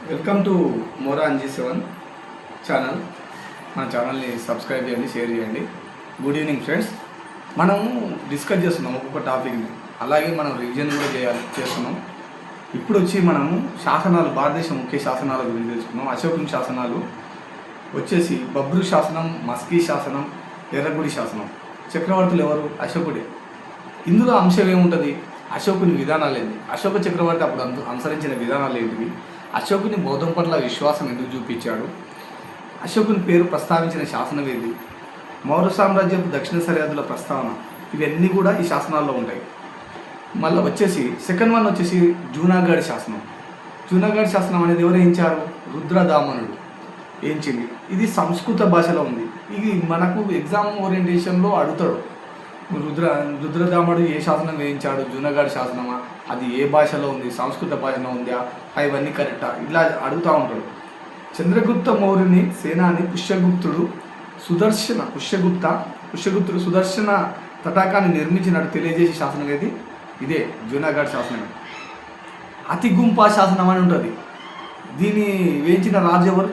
Welcome to Mora NG7 channel. మన ఛానల్ని subscribe చేయండి, షేర్ చేయండి. Good evening friends. మనము డిస్కస్ చేస్తున్నాం ఒక్కొక్క టాపిక్ని, అలాగే మనం రివిజన్ కూడా చేస్తున్నాం. ఇప్పుడు వచ్చి మనము శాసనాలు, భారతదేశ ముఖ్య శాసనాల గురించి తెలుసుకున్నాం. అశోకుని శాసనాలు వచ్చేసి బబ్రు శాసనం, మస్కీ శాసనం, ఎర్రగుడి శాసనం. చక్రవర్తులు ఎవరు? అశోకుడే. ఇందులో అంశం ఏముంటుంది? అశోకుని విధానాలు ఏంటి, అశోక చక్రవర్తి అప్పుడు అనుసరించిన విధానాలు ఏంటివి, అశోకుని బౌద్ధం పట్ల విశ్వాసం ఎందుకు చూపించాడు, అశోకుని పేరు ప్రస్తావించిన శాసనం ఏది, మౌర్య సామ్రాజ్యపు దక్షిణ సరిహద్దుల ప్రస్తావన, ఇవన్నీ కూడా ఈ శాసనాల్లో ఉంటాయి. మళ్ళీ వచ్చేసి సెకండ్ వన్ వచ్చేసి జూనాగఢ్ శాసనం. జూనాగఢ్ శాసనం అనేది ఎవరు వేయించారు? రుద్రదామనుడు వేయించింది. ఇది సంస్కృత భాషలో ఉంది. ఇది మనకు ఎగ్జామ్ ఓరియంటేషన్లో అడుగుతాడు. రుద్రదాముడు ఏ శాసనం వేయించాడు? జూనాగఢ్ శాసనమా? అది ఏ భాషలో ఉంది? సంస్కృత భాషలో ఉందా? ఇవన్నీ కరెక్టా? ఇట్లా అడుగుతూ ఉంటాడు. చంద్రగుప్త మౌర్యుని సేనాని పుష్యగుప్తుడు సుదర్శన తటాకాన్ని నిర్మించినట్టు తెలియజేసే శాసనం ఏది? ఇదే జూనాగఢ్ శాసనం. అతిగుంపా శాసనం అని ఉంటుంది. దీన్ని వేయించిన రాజు ఎవరు?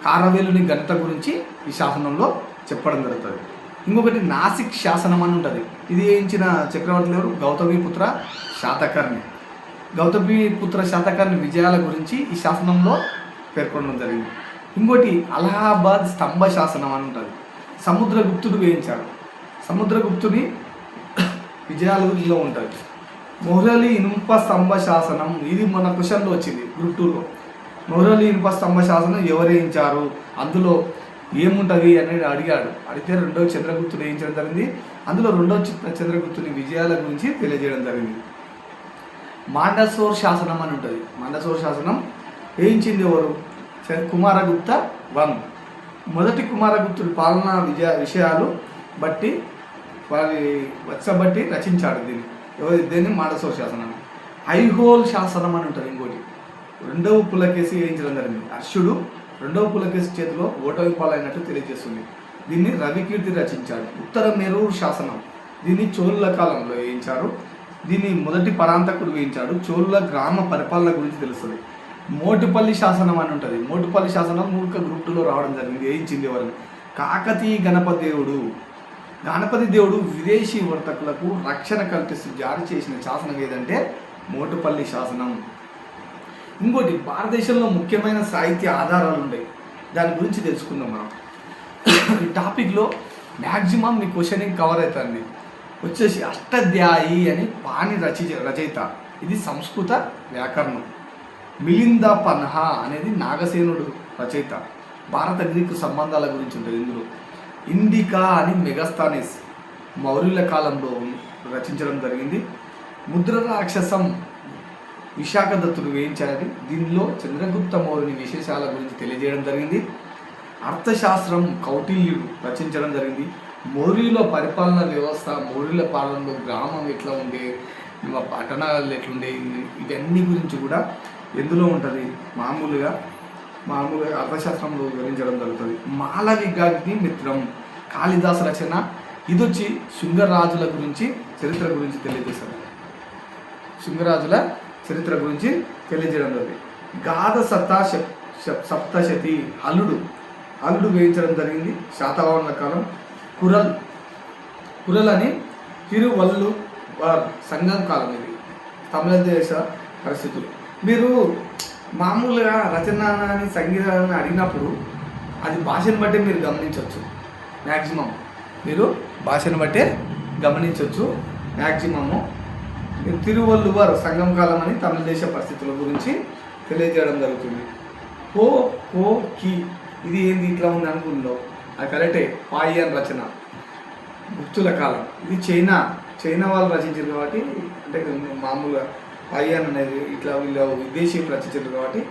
కారవేలుని ఘనత గురించి ఈ శాసనంలో చెప్పడం జరుగుతుంది. ఇంకొకటి నాసిక్ శాసనం అని ఉంటుంది. ఇది వేయించిన చక్రవర్తులు ఎవరు? గౌతమిపుత్ర శాతకర్ణి విజయాల గురించి ఈ శాసనంలో పేర్కొనడం జరిగింది. ఇంకోటి అలహాబాద్ స్తంభ శాసనం అని ఉంటుంది. సముద్రగుప్తుడు వేయించాడు. సముద్రగుప్తుని విజయాలలో ఉంటుంది. మొహ్రలి ఇనుప స్తంభ శాసనం, ఇది మన క్వశ్చన్లో వచ్చింది గ్రూప్ 2లో. మొహ్రలి ఇనుప స్తంభ శాసనం ఎవరు వేయించారు, అందులో ఏముంటుంది అనేది అడిగితే రెండవ చంద్రగుప్తుడు వేయించడం జరిగింది. అందులో రెండవ చంద్రగుప్తుని విజయాల గురించి తెలియజేయడం జరిగింది. మాండసోర్ శాసనం అని ఉంటుంది. మాండసోర్ శాసనం వేయించింది ఎవరు? కుమారగుప్త 1. మొదటి కుమారగుప్తుడి పాలనా విషయాలు బట్టి వారి వచ్చబట్టి రచించాడు దీన్ని మాండసోర్ శాసనం. ఐహోల్ శాసనం అని ఉంటుంది. ఇంకోటి రెండవ పులకేసి వేయించడం జరిగింది. హర్షుడు రెండవ పులకేసి చేతిలో ఓటమి పాలైనట్టు తెలియజేస్తుంది. దీన్ని రవికీర్తి రచించాడు. ఉత్తర మెరూర్ శాసనం, దీన్ని చోళుల కాలంలో వేయించారు. దీన్ని మొదటి పరాంతకుడు వేయించాడు. చోళుల గ్రామ పరిపాలన గురించి తెలుస్తుంది. మోటుపల్లి శాసనం అని ఉంటుంది. మోటుపల్లి శాసనం గ్రూప్ 2లో రావడం జరిగింది. వేయించింది ఎవరు? కాకతీయ గణపతి దేవుడు విదేశీ వర్తకులకు రక్షణ కల్పిస్తూ జారీ చేసిన శాసనం ఏదంటే మోటుపల్లి శాసనం. ఇంకోటి భారతదేశంలో ముఖ్యమైన సాహిత్య ఆధారాలు ఉన్నాయి, దాని గురించి తెలుసుకుందాం మనం. ఈ టాపిక్లో మ్యాక్సిమం మీ క్వశ్చనింగ్ కవర్ అవుతుంది. వచ్చేసి అష్టాధ్యాయి అని పాణి రచయిత. ఇది సంస్కృత వ్యాకరణం. మిలింద పన్హా అనేది నాగసేనుడు రచయిత. భారత గ్రీకు సంబంధాల గురించి ఉంటుంది ఇందులో. ఇండికా అని మెగాస్థానిస్ మౌర్యుల కాలంలో రచించడం జరిగింది. ముద్ర రాక్షసం విశాఖదత్తుడు వేయించారని దీనిలో చంద్రగుప్త మౌర్యుని విశేషాల గురించి తెలియజేయడం జరిగింది. అర్థశాస్త్రం కౌటిల్యుడు రచించడం జరిగింది. మౌర్యుల పరిపాలన వ్యవస్థ, మౌర్యుల పాలనలో గ్రామం ఎట్లా ఉండే, పట్టణాలు ఎట్లుండే, ఇవన్నీ గురించి కూడా ఎందులో ఉంటుంది? మామూలుగా అర్థశాస్త్రంలో వివరించడం జరుగుతుంది. మాలవిగాగ్ని మిత్రం కాళిదాస రచన. ఇది వచ్చి శృంగరాజుల గురించి చరిత్ర గురించి తెలియజేస్తారు. శృంగరాజుల చరిత్ర గురించి తెలియజేయడం జరిగింది. గాథ సప్తశతి అల్లుడు వేయించడం జరిగింది. శాతవాహనుల కాలం. కురల్ అని తిరువల్లువార్ సంఘం కాలం. ఇది తమిళ దేశ పరిస్థితులు. మీరు మామూలుగా రచనని సంగీతాన్ని అడిగినప్పుడు అది భాషను బట్టే మీరు గమనించవచ్చు. మ్యాక్సిమం మీరు భాషను బట్టే గమనించవచ్చు. మ్యాక్సిమము తిరువల్లువార్ సంఘం కాలం అని తమిళ దేశ పరిస్థితుల గురించి తెలియజేయడం జరుగుతుంది. కి ఇది ఏంది ఇట్లా ఉంది అనుకుందో అది కరెక్టే. పాయన్ రచన గుప్తుల కాలం. ఇది చైనా వాళ్ళు రచించారు కాబట్టి, అంటే మామూలుగా పాయన్ అనేది ఇట్లా వీళ్ళు విదేశీయులు రచించారు కాబట్టి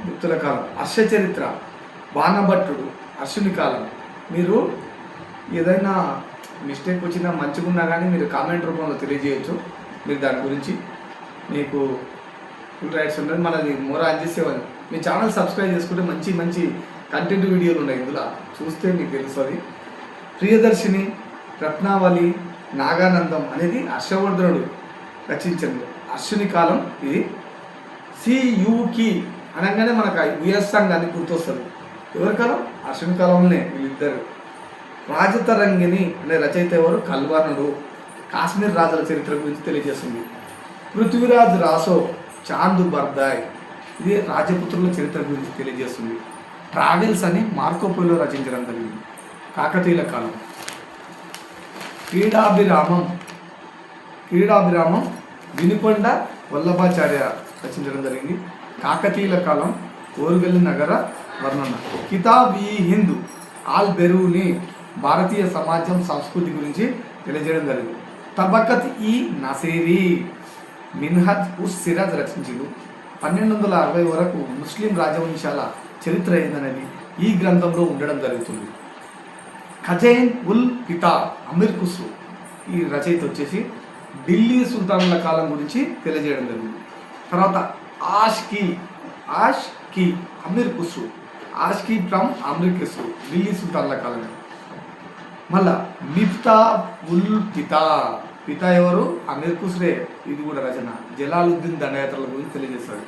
గుప్తుల కాలం. హర్షచరిత్ర బాణభట్టుడు హర్షుని కాలం. మీరు ఏదైనా మిస్టేక్ వచ్చినా మంచిగున్నా కానీ మీరు కామెంట్ రూపంలో తెలియజేయచ్చు. మీరు దాని గురించి మీకు ఫుల్ రైట్స్ ఉంటుంది. మనది మోరా NG7. మీ ఛానల్ సబ్స్క్రైబ్ చేసుకుంటే మంచి మంచి కంటెంట్ వీడియోలు ఉన్నాయి. ఇందులో చూస్తే మీకు తెలుస్తుంది. ప్రియదర్శిని, రత్నావళి, నాగానందం అనేది హర్షవర్ధనుడు రచించింది. హర్షుని కాలం ఇది. సియుకి అనగానే మనకు యుఎస్ సంఘాన్ని గుర్తొస్తుంది. ఎవరి కాలం? అశ్విన్ కాలంలోనే వీళ్ళిద్దరు. రాజతరంగిణి అనే రచయిత ఎవరు? కల్వనుడు. కాశ్మీర్ రాజుల చరిత్ర గురించి తెలియజేస్తుంది. పృథ్వీరాజ్ రాసో చాంద్ బర్దాయ్, ఇది రాజపుత్రుల చరిత్ర గురించి తెలియజేస్తుంది. ట్రావెల్స్ అని మార్కోపోలో రచించడం జరిగింది. కాకతీయుల కాలం. క్రీడాభిరామం వినుకొండ వల్లభాచార్య రచించడం జరిగింది. కాకతీయుల కాలం ఓరుగల్లి నగర వర్ణన. కితాబ్ ఈ హింద్ ఆల్ బెరూని భారతీయ సమాజం సంస్కృతి గురించి తెలియజేయడం జరిగింది. తబకత్ ఈ నసేరీ మిన్హజ్ ఉస్ సిరాజ్ రచించిండు. 1260 వరకు ముస్లిం రాజవంశాల చరిత్ర ఏందనేది ఈ గ్రంథంలో ఉండడం జరుగుతుంది. ఖజైన్ ఉల్ పితా అమీర్ ఖుస్రో, ఈ రచయిత వచ్చేసి ఢిల్లీ సుల్తానుల కాలం గురించి తెలియజేయడం జరిగింది. తర్వాత ఆష్కి అమీర్ ఖుస్రో, ఆష్కి ఫ్రమ్ అమీర్ ఖుస్రో, ఢిల్లీ సుల్తానుల కాలం. మళ్ళా మిఫ్తా ఉల్ పితా ఎవరు? అమీర్ ఖుస్రే, ఇది కూడా రచన. జలాలుద్దీన్ దండయాత్రల గురించి తెలియజేస్తాడు.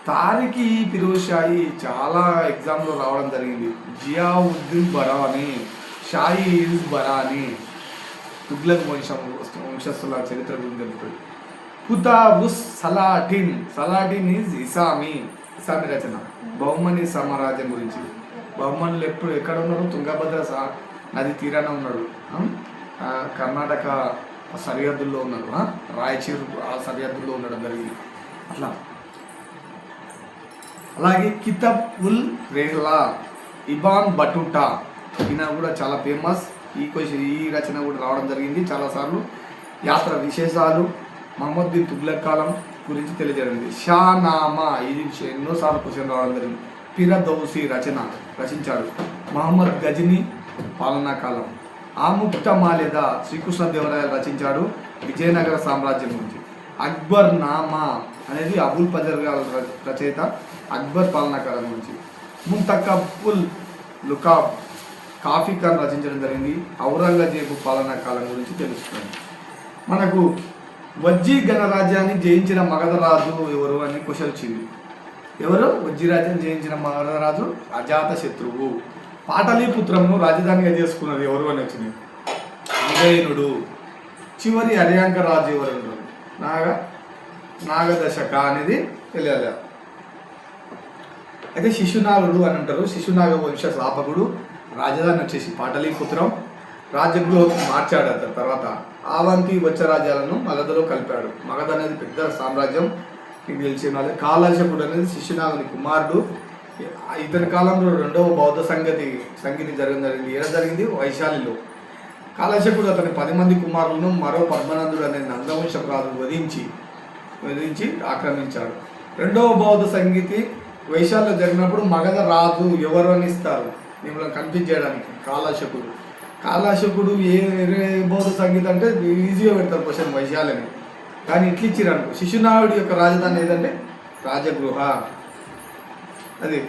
తారికి ఫిరోజ్ షాయి చాలా ఎగ్జామ్లో రావడం జరిగింది. జియావుద్దీన్ బరాని, షాయి ఇస్ బరాని, తుగ్లక్ వంశస్థుల చరిత్ర గురించి తెలుస్తుంది. కుతాబుస్ సలాటిన్ ఈజ్ ఇసామి రచన. బహుమని సామ్రాజ్యం గురించి. బహుమనులు ఎక్కడ ఉన్నారు? తుంగభద్ర నది తీరాన ఉన్నాడు. కర్ణాటక సరిహద్దుల్లో ఉన్నాడు. రాయచూరు ఆ సరిహద్దుల్లో ఉండడం జరిగింది. అట్లా అలాగే కితాబ్ ఉల్ రెహ్లా ఇబాన్ బటుటా, ఈయన కూడా చాలా ఫేమస్. ఈ రచన కూడా రావడం జరిగింది చాలాసార్లు. యాత్ర విశేషాలు, మహమ్మద్ తుగ్లక్ కాలం గురించి తెలియజేయండి. షానామా, ఇది ఎన్నోసార్లు క్వశ్చన్ రావడం జరిగింది. ఫిరదౌసి రచించాడు. మహమ్మద్ గజనీ పాలనా కాలం. ఆముక్తమాల్యద శ్రీకృష్ణదేవరాయలు రచించాడు విజయనగర సామ్రాజ్యం గురించి. అక్బర్ నామా అనేది అబుల్ ఫజర్ గారి రచయిత, అక్బర్ పాలనా కాలం గురించి. ముంతకబుల్ లుకాబ్ కాఫీ ఖాన్ రచించడం జరిగింది. ఔరంగజేబు పాలనా కాలం గురించి తెలుస్తుంది. మనకు వజ్జీ గణరాజ్యాన్ని జయించిన మగధరాజు ఎవరు అని క్వశ్చన్ వచ్చింది. ఎవరు? వజ్జీ రాజ్యాన్ని జయించిన మగధరాజు అజాత శత్రువు. పాటలీపుత్రంను రాజధానిగా చేసుకున్నది ఎవరు అని వచ్చింది? ఉదయనుడు. చివరి అర్యాంక రాజు ఎవరు? నాగదశక అనేది తెలియాలి. అయితే శిశునాగుడు అని అంటారు. శిశునాగ వంశ స్థాపకుడు. రాజధాని వచ్చేసి పాటలీపుత్రం. రాజగృహం మార్చాడు. అతని తర్వాత ఆవంతి వచ్చ రాజ్యాలను మగధలో కలిపాడు. మగధ అనేది పెద్ద సామ్రాజ్యం, మీకు తెలిసిన వాళ్ళు. కాలాశకుడు అనేది శిశునాగుని కుమారుడు. ఇతని కాలంలో రెండవ బౌద్ధ సంగతి జరిగింది. ఏడ జరిగింది? వైశాలిలో. కాలశకుడు అతని 10 మంది కుమారులను మరో పద్మనందుడు అనే నందవంశపు రాజు వధించి ఆక్రమించాడు. రెండవ బౌద్ధ సంగతి వైశాలిలో జరిగినప్పుడు మగధ రాజు ఎవరు అని ఇస్తారు మిమ్మల్ని కన్ఫ్యూజ్ చేయడానికి. కాలాశకుడు ఏ బౌద్ధ సంగీతం అంటే ఈజీగా పెడతారు క్వశ్చన్ వైశాలని, కానీ ఇట్లా ఇచ్చిరనుకో. శిశునాగుడి యొక్క రాజధాని ఏదంటే రాజగృహ. అది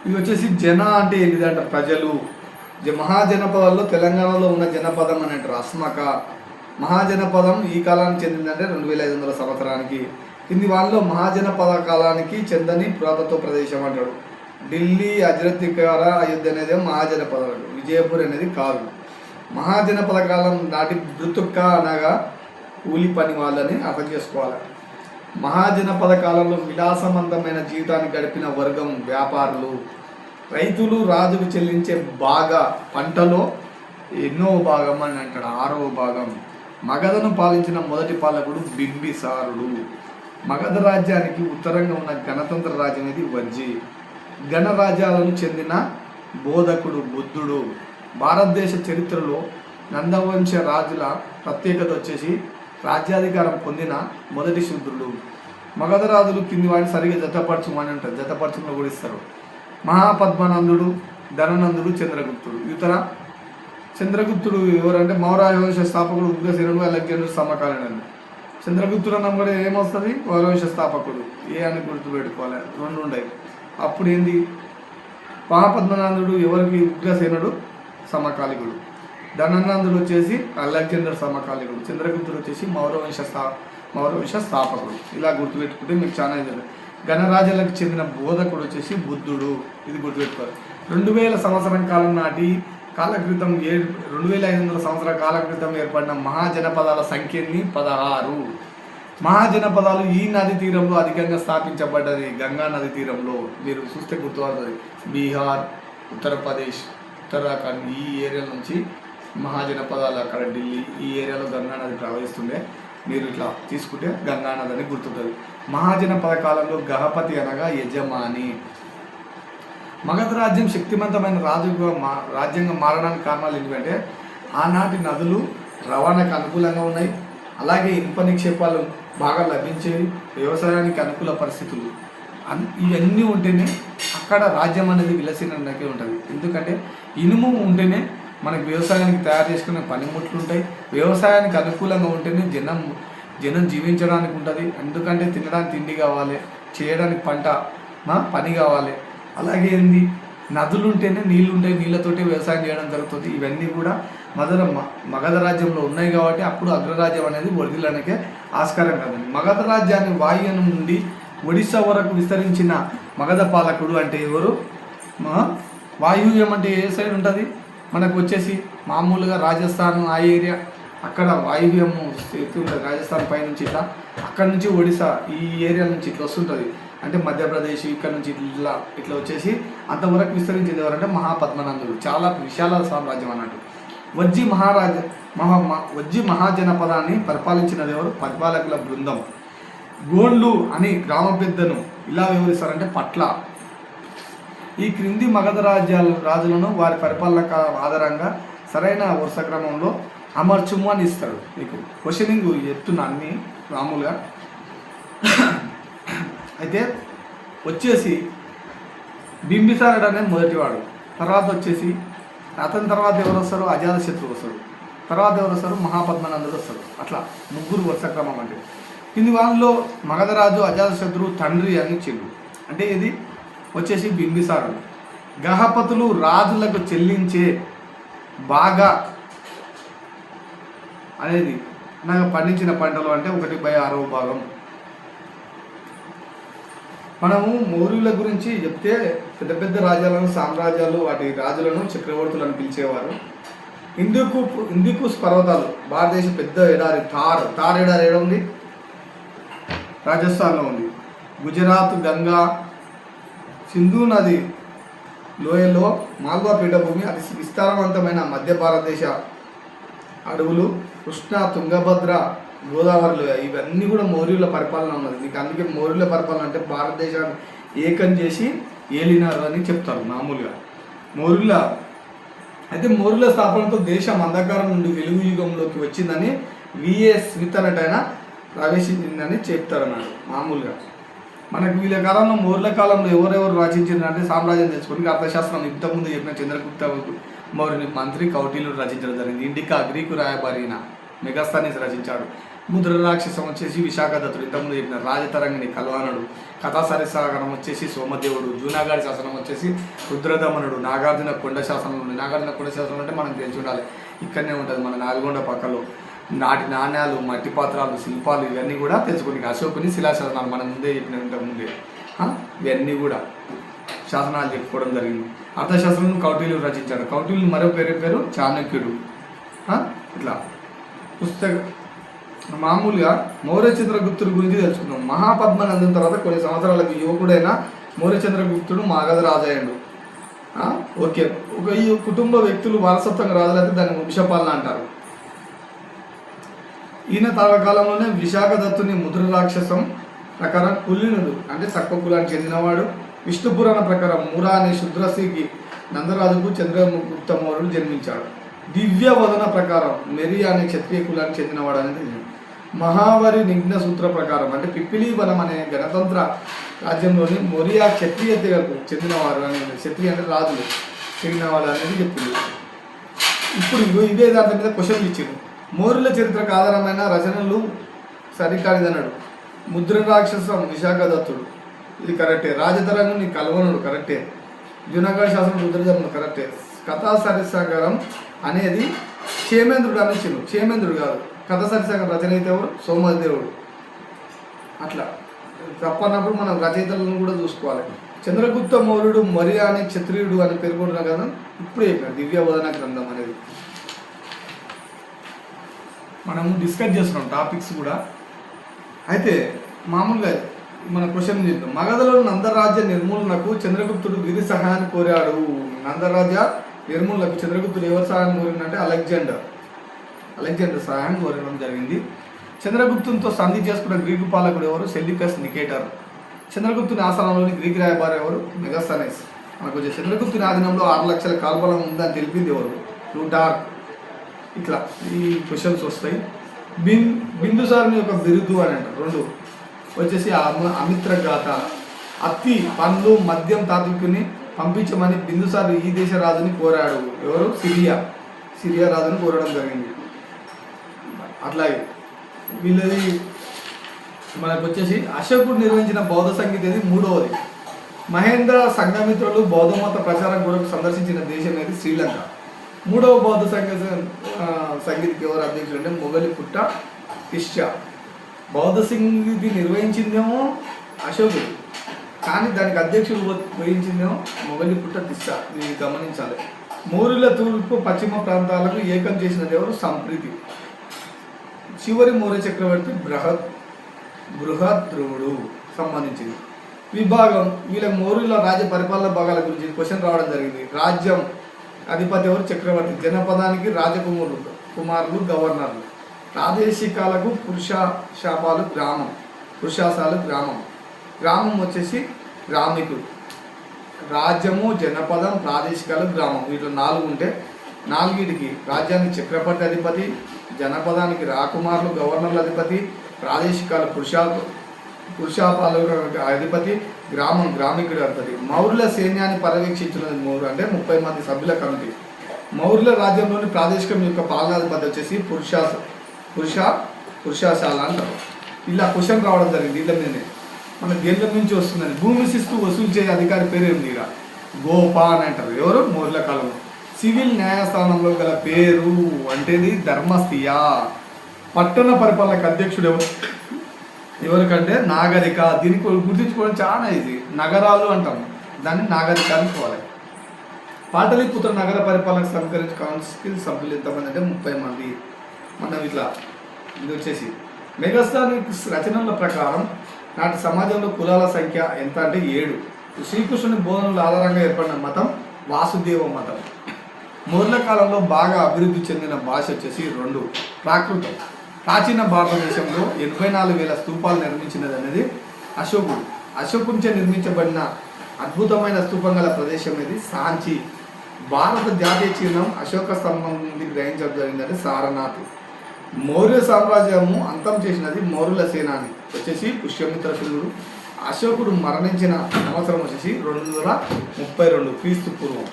ఇది వచ్చేసి జన అంటే ఏంటిదంట? ప్రజలు. మహాజనపదాల్లో తెలంగాణలో ఉన్న జనపదం అని అంటారు అస్మక. మహాజనపదం ఈ కాలానికి చెందిందంటే 2500 సంవత్సరానికి. కింది వాళ్ళలో మహాజనపద కాలానికి చెందని పురాతత్వ ప్రదేశం అంటాడు. ఢిల్లీ, అజ్రత్తికార, అయోధ్య అనేది మహాజనపదాలు. విజయపూర్ అనేది కాదు. మహాజనపద కాలం నాటి బృతుక్క అనగా కూలి పని వాళ్ళని అర్థం చేసుకోవాలి. మహాజనపద కాలంలో విలాసవంతమైన జీవితాన్ని గడిపిన వర్గం వ్యాపారులు. రైతులు రాజుకు చెల్లించే పంటలో ఎన్నో భాగం అని అంటాడు, 6వ భాగం. మగధను పాలించిన మొదటి పాలకుడు బింబిసారుడు. మగధ రాజ్యానికి ఉత్తరంగా ఉన్న గణతంత్ర రాజ్యం ఇది వజ్జి. గణరాజ్యాలను చెందిన బోధకుడు బుద్ధుడు. భారతదేశ చరిత్రలో నందవంశ రాజుల ప్రత్యేకత వచ్చేసి రాజ్యాధికారం పొందిన మొదటి శూద్రుడు. మగధ రాజులు కింది వాడిని సరిగా జతపరచమని అంటారు. జతపరచంలో కూడా ఇస్తారు. మహాపద్మనందుడు, ధననందుడు, చంద్రగుప్తుడు. ఇతర చంద్రగుప్తుడు ఎవరంటే మౌర్య వంశ స్థాపకుడు ఉగ్రసేనుడు, అలెగ్జాండర్ సమకాలీనుడు. చంద్రగుప్తుడు అన్నం కూడా ఏమొస్తుంది? మౌర్యవంశ స్థాపకుడు. ఏ అని గుర్తుపెట్టుకోవాలి, 2 ఉన్నాయి. అప్పుడు ఏంది? మహాపద్మనందుడు ఎవరికి? ఉగ్రసేనుడు సమకాలికుడు. ధననందుడు వచ్చేసి అలెగ్జాండర్ సమకాలికుడు. చంద్రగుప్తుడు వచ్చేసి మౌర్యవంశ మౌర్యవంశ స్థాపకుడు. ఇలా గుర్తుపెట్టుకుంటే మీకు చాలా ఇది. గణరాజ్యాలకు చెందిన బోధకుడు వచ్చేసి బుద్ధుడు. ఇది గుర్తుపెట్టుకోవాలి. 2000 సంవత్సరం కాలం నాటి కాల క్రితం 2500 సంవత్సరాల కాల క్రితం ఏర్పడిన మహాజనపదాల సంఖ్యని 16. మహాజనపదాలు ఈ నది తీరంలో అధికంగా స్థాపించబడ్డది. గంగా నది తీరంలో మీరు చూస్తే గుర్తుపడుతుంది. బీహార్, ఉత్తరప్రదేశ్, ఉత్తరాఖండ్ ఈ ఏరియా నుంచి మహాజనపదాలు, అక్కడ ఢిల్లీ ఈ ఏరియాలో గంగా నది ప్రవహిస్తుండే. మీరు ఇట్లా తీసుకుంటే గంగా నది అని గుర్తుంటుంది. మహాజనపద కాలంలో గహపతి అనగా యజమాని. మగధ రాజ్యం శక్తివంతమైన రాజ్యంగా మారడానికి కారణాలు ఏంటంటే ఆనాటి నదులు రవాణాకు అనుకూలంగా ఉన్నాయి, అలాగే ఇనుప నిక్షేపాలు బాగా లభించేవి, వ్యవసాయానికి అనుకూల పరిస్థితులు ఇవన్నీ ఉంటేనే అక్కడ రాజ్యం అనేది విలసినకే ఉంటుంది. ఎందుకంటే ఇనుము ఉంటేనే మనకి వ్యవసాయానికి తయారు చేసుకునే పనిముట్లు ఉంటాయి, వ్యవసాయానికి అనుకూలంగా ఉంటేనే జనం జీవించడానికి ఉంటుంది. ఎందుకంటే తినడానికి తిండి కావాలి, చేయడానికి పని కావాలి. అలాగే ఏంది, నదులు ఉంటేనే నీళ్ళు ఉంటాయి, నీళ్ళతోటి వ్యవసాయం చేయడం జరుగుతుంది. ఇవన్నీ కూడా మగధ రాజ్యంలో ఉన్నాయి కాబట్టి అప్పుడు అగ్రరాజ్యం అనేది వదిలడానికే ఆస్కారం కాదండి. మగధ రాజ్యాన్ని వాయువ్యం నుండి ఒడిశా వరకు విస్తరించిన మగధ పాలకుడు అంటే ఎవరు? వాయువ్యం అంటే ఏ సైడ్ ఉంటుంది మనకు వచ్చేసి మామూలుగా రాజస్థాన్ ఆ ఏరియా, అక్కడ వాయువ్యం ఉంటుంది. రాజస్థాన్ పై నుంచి ఇట్లా అక్కడ నుంచి ఒడిశా ఈ ఏరియా నుంచి ఇట్లా వస్తుంటుంది. అంటే మధ్యప్రదేశ్ ఇక్కడ నుంచి ఇట్లా వచ్చేసి అంతవరకు విస్తరించింది ఎవరంటే మహాపద్మనందుడు. చాలా విశాల సామ్రాజ్యం అన్నట్టు. వజ్జి మహాజనపదాన్ని పరిపాలించినది ఎవరు? పరిపాలకుల బృందం. గోండ్లు అని గ్రామ పెద్దను ఇలా వివరిస్తారంటే పట్ల. ఈ క్రింది మగధ రాజులను వారి పరిపాలన ఆధారంగా సరైన వరుస క్రమంలో అమర్చుము అని ఇస్తాడు. మీకు క్వశ్చనింగ్ చెప్తున్నా అన్ని మామూలుగా. అయితే వచ్చేసి బింబిసారుడు అనేది మొదటివాడు. తర్వాత వచ్చేసి అతని తర్వాత ఎవరు వస్తారు? అజాతశత్రువు వస్తాడు. తర్వాత ఎవరు వస్తారు? మహాపద్మనందుడు వస్తాడు. అట్లా ముగ్గురు వరుస క్రమం. అంటే కింది వాళ్ళలో మగధరాజు అజాతశత్రువు తండ్రి అని చెల్లు. అంటే ఇది వచ్చేసి బింబిసారుడు. గహపతులు రాజులకు చెల్లించే బాగా అనేది నాకు పండించిన పంటలు అంటే 1/6 భాగం. మనము మౌర్యుల గురించి చెప్తే పెద్ద పెద్ద రాజ్యాలను, సామ్రాజ్యాలు, వాటి రాజులను చక్రవర్తులను పిలిచేవారు. హిందూకుష్ పర్వతాలు భారతదేశ పెద్ద ఎడారి. థార్ ఎడారి ఏడ ఉంది? రాజస్థాన్లో ఉంది. గుజరాత్ గంగా సింధు నది లోయలో మాల్వా పీఠభూమి, అతి విస్తారవంతమైన మధ్య భారతదేశ అడవులు, కృష్ణ, తుంగభద్ర, గోదావరిలో ఇవన్నీ కూడా మౌర్యుల పరిపాలన ఉన్నది. మీకు అందుకే మౌర్యుల పరిపాలన అంటే భారతదేశాన్ని ఏకం చేసి ఏలినారు అని చెప్తారు మామూలుగా మౌర్యుల స్థాపనతో దేశం అంధకారం నుండి వెలుగు యుగంలోకి వచ్చిందని విఏ స్మిత్ అనేటైన ప్రవేశించిందని చెప్తారు అన్నాడు. మామూలుగా మనకు వీళ్ళ కాలంలో మౌర్యుల కాలంలో ఎవరెవరు రచించారంటే సామ్రాజ్యం తెలుసుకోవడానికి అర్థశాస్త్రం ఇంతకుముందు చెప్పిన చంద్రగుప్త మౌర్యుని మంత్రి కౌటిల్యుడు రచించడం జరిగింది. ఇండికా గ్రీకు రాయబారిన మెగాస్థానీస్ రచించాడు. ముద్ర రాక్షసం వచ్చేసి విశాఖదత్తుడు, ఇంతకుముందు చెప్పిన రాజతరంగిణి కల్వానుడు, కథాసరిసాగరం వచ్చేసి సోమదేవుడు, జూనాగాడి శాసనం వచ్చేసి రుద్రదమనుడు, నాగార్జున కొండ శాసనం ఉంది. నాగార్జున కొండ శాసనం అంటే మనం తెలిసి ఉండాలి, ఇక్కడనే ఉంటుంది మన నల్గొండ పక్కలో. నాటి నాణ్యాలు, మట్టి పాత్రలు, శిల్పాలు ఇవన్నీ కూడా తెలుసుకుని అశోకుని శిలాశాసనాలు మనం ముందే చెప్పిన ఇంతకుముందే ఇవన్నీ కూడా శాసనాలు చెప్పుకోవడం జరిగింది. అర్థశాస్త్రం కౌటిల్యుడు రచించాడు. కౌటిల్యుడు మరో పేరు చాణక్యుడు. ఇట్లా పుస్తక మామూలుగా మౌర్య చంద్రగుప్తుడి గురించి తెలుసుకుందాం. మహాపద్మనందం తర్వాత కొన్ని సంవత్సరాలకు యువకుడైన మౌర్య చంద్రగుప్తుడు మగధ రాజయ్యాడు. ఓకే, ఈ కుటుంబ వ్యక్తులు వారసత్వంగా రాజులైతే దాన్ని వంశపాలన అంటారు. ఈయన తాళకాలంలోనే విశాఖదత్తుని ముద్ర రాక్షసం ప్రకారం కులీనుడు అంటే తక్కువ కులానికి చెందినవాడు. విష్ణు పురాణ ప్రకారం మూరా అనే శుద్రశ్రీకి నందరాజుకు చంద్రగుప్త మౌర్యుడు జన్మించాడు. దివ్య వదన ప్రకారం మెరి అనే క్షత్రియ కులానికి చెందినవాడు అనేది. మహావరి నిఘ్న సూత్ర ప్రకారం అంటే పిప్పిలి వనం అనే గణతంత్ర రాజ్యంలోని మొరియా క్షత్రియ తెగకు చెందినవారు అనేది. క్షత్రియ అంటే రాజులు చెందినవాడు అనేది చెప్పింది. ఇప్పుడు ఇదే దాని మీద క్వశ్చన్లు ఇచ్చింది. మౌర్యుల చరిత్రకు ఆధారమైన రచనలు సరికానిదన్నాడు. ముద్ర రాక్షసం విశాఖదత్తుడు, ఇది కరెక్టే. రాజతరంగుని కల్వనుడు కరెక్టే. జునాగఢ్ శాసనం రుద్రజముడు కరెక్టే. కథా సరిసాగరం అనేది క్షేమేంద్రుడు అని ఇచ్చిండు. క్షేమేంద్రుడు కాదు. కథ సరిసాగరం రచయిత ఎవరు? సోమదేవుడు. అట్లా తప్పన్నప్పుడు మనం రచయితలను కూడా చూసుకోవాలి. చంద్రగుప్త మౌర్యుడు మరి అనే క్షత్రియుడు అని పేర్కొంటున్న గ్రంథం ఇప్పుడే చెప్పిన దివ్యబోధన గ్రంథం అనేది మనం డిస్కస్ చేస్తున్నాం టాపిక్స్ కూడా. అయితే మామూలుగా మన క్వశ్చన్ చేద్దాం. మగధలో నందరాజ్య నిర్మూలనకు చంద్రగుప్తుడు వీరి సహాయాన్ని కోరాడు. నందరాజ్య నిర్మూలనకు చంద్రగుప్తుడు ఎవరి సహాయం కోరిందంటే అలెగ్జాండర్ సహాయం కోరడం జరిగింది. చంద్రగుప్తునితో సంధి చేసుకున్న గ్రీకు పాలకుడు ఎవరు? Seleucus Nicator. చంద్రగుప్తుని ఆస్థానంలోని గ్రీక్ రాయబారి ఎవరు? మెగాస్తనీస్. మనకు వచ్చే చంద్రగుప్తుని ఆధీనంలో 6 లక్షల కాల్బలం ఉందని తెలిపింది ఎవరు? ప్లూటార్క్. ఇట్లా ఈ క్వశ్చన్స్ వస్తాయి. బిందుసారుని యొక్క బిరుదు అని అంటారు. 2 వచ్చేసి అమిత్ర గాథ. అత్తి పండ్లు మద్యం తాత్వికుని పంపించమని బిందుసారు ఈ దేశ రాజుని కోరాడు. ఎవరు? సిరియా రాజుని కోరడం జరిగింది. అట్లాగే వీళ్ళది మనకు వచ్చేసి అశోకుడు నిర్వహించిన బౌద్ధ సంగీత ఇది 3వది. మహేంద్ర సంఘమిత్రులు బౌద్ధ మత ప్రచారం కొరకు సందర్శించిన దేశం అనేది శ్రీలంక. 3వ బౌద్ధ సంగీతకి ఎవరు అధ్యక్షులు అంటే మొగలిపుట్ట తిస్సా. బౌద్ధ సంగీతి నిర్వహించిందేమో అశోకుడు, కానీ దానికి అధ్యక్షుడు వహించిందేమో మొగలిపుట్ట తిస్సా. ఇది గమనించాలి. మౌర్యుల తూర్పు పశ్చిమ ప్రాంతాలకు ఏకం చేసినది ఎవరు? సంప్రీతి. చివరి మౌర్య చక్రవర్తి బృహద్రువుడు సంబంధించింది. విభాగం వీళ్ళ మౌర్యుల రాజ్య పరిపాలన భాగాల గురించి క్వశ్చన్ రావడం జరిగింది. రాజ్యం అధిపతి ఎవరు? చక్రవర్తి. జనపదానికి కుమారులు గవర్నర్లు. ప్రాదేశికాలకు పురుషాశాలు గ్రామం. గ్రామం వచ్చేసి గ్రామికుడు. రాజ్యము, జనపదం, ప్రాదేశికాలు, గ్రామం. వీటిలో 4 ఉంటే 4టికి రాజ్యానికి చక్రవర్తి అధిపతి, జనపదానికి రాకుమారులు గవర్నర్ల అధిపతి, ప్రాదేశికాలు పురుషాపాలు అధిపతి, గ్రామం గ్రామికుడు అధిపతి. మౌర్యుల సైన్యాన్ని పర్యవేక్షించినది మౌర్య అంటే 30 మంది సభ్యుల కమిటీ. మౌర్యుల రాజ్యంలోని ప్రాదేశికం యొక్క పాలనాధిపతి వచ్చేసి పురుషాశాల అంటారు. ఇలా క్వశ్చన్ రావడం జరిగింది. వీళ్ళ మీదనే మన దేంట్ల నుంచి వస్తుందని. భూమి శిస్తు వసూలు చేసే అధికారి పేరు ఏంది? గోపా అని అంటారు. ఎవరు? మౌర్యుల కాలంలో. సివిల్ న్యాయస్థానంలో గల పేరు అంటేది ధర్మస్థియ. పట్టణ పరిపాలనకు అధ్యక్షుడు ఎవరికంటే నాగరిక. దీనికి గుర్తించుకోవడం చాలా ఈజీ. నగరాలు అంటాము, దాన్ని నాగరిక అనుకోవాలి. పాటలీపుత్ర నగర పరిపాలనకు సమీకరించి కౌన్సిల్ సభ్యులు ఎంతమంది అంటే 30 మంది. మనం ఇట్లా ఇది వచ్చేసి మెగాస్థానిక్స్ రచనల ప్రకారం నాటి సమాజంలో కులాల సంఖ్య ఎంత అంటే 7. శ్రీకృష్ణుని బోధనల ఆధారంగా ఏర్పడిన మతం వాసుదేవ మతం. మౌర్యుల కాలంలో బాగా అభివృద్ధి చెందిన భాష వచ్చేసి 2 ప్రాకృతం. ప్రాచీన భారతదేశంలో 84,000 స్తూపాలు నిర్మించినది అనేది అశోకునిచే నిర్మించబడిన అద్భుతమైన స్తూపం గల ప్రదేశం అనేది సాంచి. భారత జాతీయ చిహ్నం అశోక స్తంభం నుండి గ్రహించడం జరిగిందంటే సారనాథ్. మౌర్య సామ్రాజ్యము అంతం చేసినది మౌర్యుల సేనాని వచ్చేసి పుష్యమిత్ర శుల్లుడు. అశోకుడు మరణించిన సంవత్సరం వచ్చేసి 232 క్రీస్తు పూర్వం.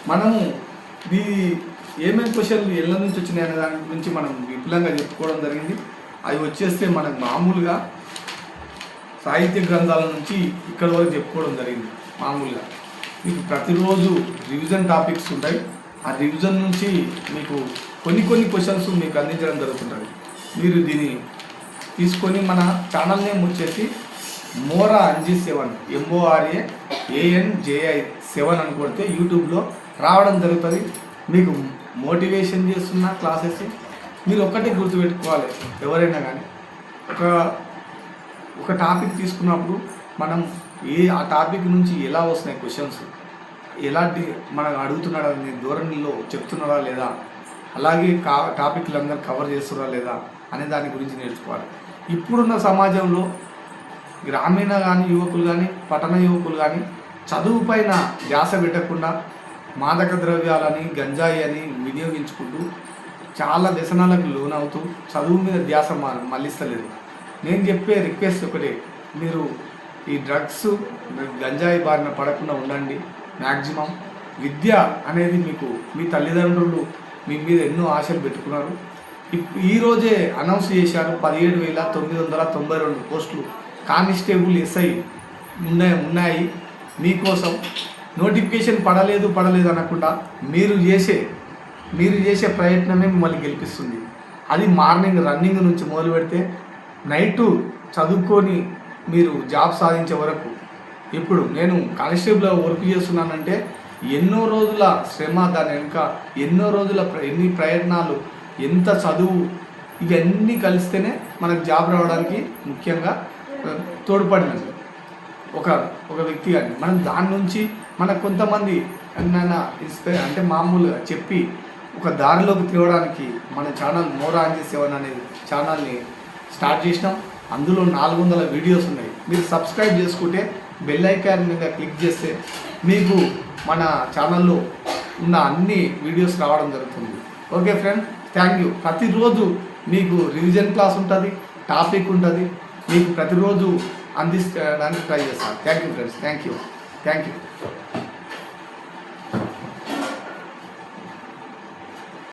మనము ఈ ఏమేమి క్వశ్చన్లు ఎళ్ళ నుంచి వచ్చినాయి అనే దాని గురించి మనం విపులంగా చెప్పుకోవడం జరిగింది. అవి వచ్చేస్తే మనకు మామూలుగా సాహిత్య గ్రంథాల నుంచి ఇక్కడి వరకు చెప్పుకోవడం జరిగింది. మామూలుగా మీకు ప్రతిరోజు రివిజన్ టాపిక్స్ ఉంటాయి. ఆ రివిజన్ నుంచి మీకు కొన్ని క్వశ్చన్స్ మీకు అందించడం జరుగుతుంటుంది. మీరు దీన్ని తీసుకొని మన ఛానల్ నేమ్ వచ్చేసి మోరా అంజీ 7 MORAANJI7 అని కొడితే యూట్యూబ్లో రావడం జరుగుతుంది. మీకు మోటివేషన్ చేస్తున్న క్లాసెస్. మీరు ఒక్కటే గుర్తుపెట్టుకోవాలి, ఎవరైనా కానీ ఒక టాపిక్ తీసుకున్నప్పుడు మనం ఆ టాపిక్ నుంచి ఎలా వస్తున్నాయి క్వశ్చన్స్, ఎలాంటి మనం అడుగుతున్నాడా అనే ధోరణిలో చెప్తున్నారా లేదా, అలాగే టాపిక్లు అందరూ కవర్ చేస్తున్నారా లేదా అనే దాని గురించి నేర్చుకోవాలి. ఇప్పుడున్న సమాజంలో గ్రామీణ కానీ యువకులు కానీ పట్టణ యువకులు కానీ చదువు పైన ధ్యాస పెట్టకుండా మాదక ద్రవ్యాలని గంజాయి అని వినియోగించుకుంటూ చాలా వ్యసనాలకు లోనవుతూ చదువు మీద ధ్యాస మళ్ళిస్తలేదు. నేను చెప్పే రిక్వెస్ట్ ఒకటే, మీరు ఈ డ్రగ్స్ గంజాయి బారిన పడకుండా ఉండండి. మ్యాక్సిమం విద్య అనేది మీకు మీ తల్లిదండ్రులు మీ మీద ఎన్నో ఆశలు పెట్టుకున్నారు. ఈరోజే అనౌన్స్ చేశారు 17,992 పోస్టులు కానిస్టేబుల్ SI ఉన్నాయి మీకోసం. నోటిఫికేషన్ పడలేదు అనకుండా మీరు చేసే ప్రయత్నమే మిమ్మల్ని గెలిపిస్తుంది. అది మార్నింగ్ రన్నింగ్ నుంచి మొదలు పెడితే నైటు చదువుకొని మీరు జాబ్ సాధించే వరకు ఇప్పుడు నేను కానిస్టేబుల్ వర్క్ చేస్తున్నానంటే ఎన్నో రోజుల శ్రమ, దాని వెనుక ఎన్నో రోజుల ఎన్ని ప్రయత్నాలు, ఎంత చదువు, ఇవన్నీ కలిస్తేనే మనకు జాబ్ రావడానికి ముఖ్యంగా తోడ్పడినది ఒక వ్యక్తి. కానీ మనం దాని నుంచి మనకు కొంతమంది ఇన్స్పైర్ అంటే మామూలుగా చెప్పి ఒక దారిలోకి తేవడానికి మన ఛానల్ మోర్ ఆంజీ 7 అనేది ఛానల్ని స్టార్ట్ చేసినాం. అందులో 400 వీడియోస్ ఉన్నాయి. మీరు సబ్స్క్రైబ్ చేసుకుంటే బెల్ ఐకాన్ మీద క్లిక్ చేస్తే మీకు మన ఛానల్లో ఉన్న అన్ని వీడియోస్ రావడం జరుగుతుంది. Okay friend, thank you. ప్రతిరోజు మీకు రివిజన్ క్లాస్ ఉంటుంది, టాపిక్ ఉంటుంది, మీకు ప్రతిరోజు అందించడానికి ట్రై చేస్తాను. Thank you friends, thank you.